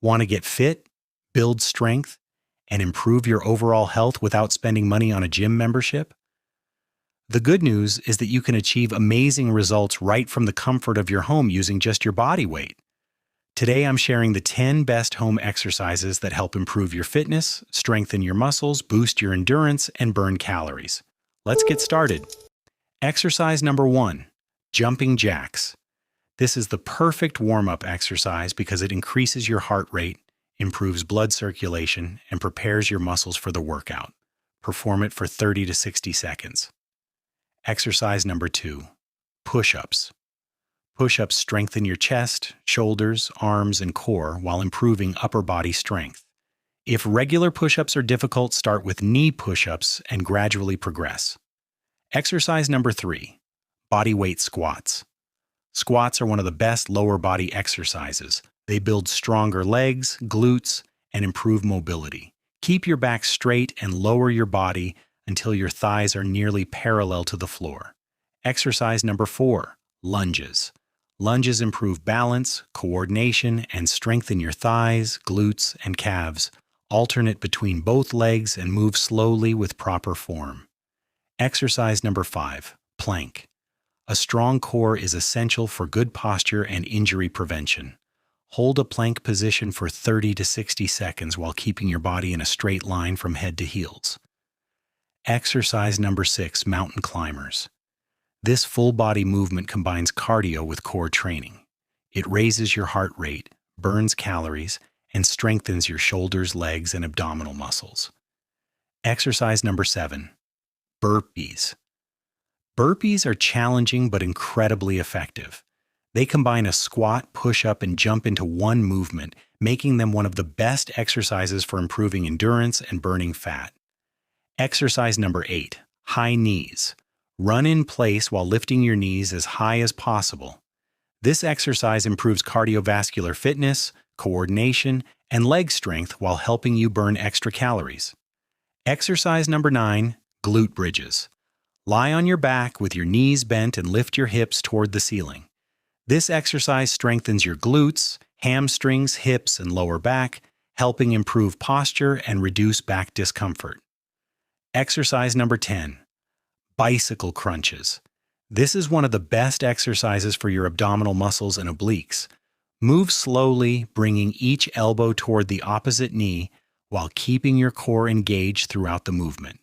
Want to get fit, build strength, and improve your overall health without spending money on a gym membership? The good news is that you can achieve amazing results right from the comfort of your home using just your body weight. Today, I'm sharing the 10 best home exercises that help improve your fitness, strengthen your muscles, boost your endurance, and burn calories. Let's get started. Exercise number 1, jumping jacks. This is the perfect warm-up exercise because it increases your heart rate, improves blood circulation, and prepares your muscles for the workout. Perform it for 30 to 60 seconds. Exercise number 2, push-ups. Push-ups strengthen your chest, shoulders, arms, and core while improving upper body strength. If regular push-ups are difficult, start with knee push-ups and gradually progress. Exercise number 3, bodyweight squats. Squats are one of the best lower body exercises. They build stronger legs, glutes, and improve mobility. Keep your back straight and lower your body until your thighs are nearly parallel to the floor. Exercise number 4, lunges. Lunges improve balance, coordination, and strengthen your thighs, glutes, and calves. Alternate between both legs and move slowly with proper form. Exercise number 5, plank. A strong core is essential for good posture and injury prevention. Hold a plank position for 30 to 60 seconds while keeping your body in a straight line from head to heels. Exercise number 6, mountain climbers. This full-body movement combines cardio with core training. It raises your heart rate, burns calories, and strengthens your shoulders, legs, and abdominal muscles. Exercise number 7, burpees. Burpees are challenging but incredibly effective. They combine a squat, push-up, and jump into one movement, making them one of the best exercises for improving endurance and burning fat. Exercise number 8, high knees. Run in place while lifting your knees as high as possible. This exercise improves cardiovascular fitness, coordination, and leg strength while helping you burn extra calories. Exercise number 9, glute bridges. Lie on your back with your knees bent and lift your hips toward the ceiling. This exercise strengthens your glutes, hamstrings, hips, and lower back, helping improve posture and reduce back discomfort. Exercise number 10, bicycle crunches. This is one of the best exercises for your abdominal muscles and obliques. Move slowly, bringing each elbow toward the opposite knee while keeping your core engaged throughout the movement.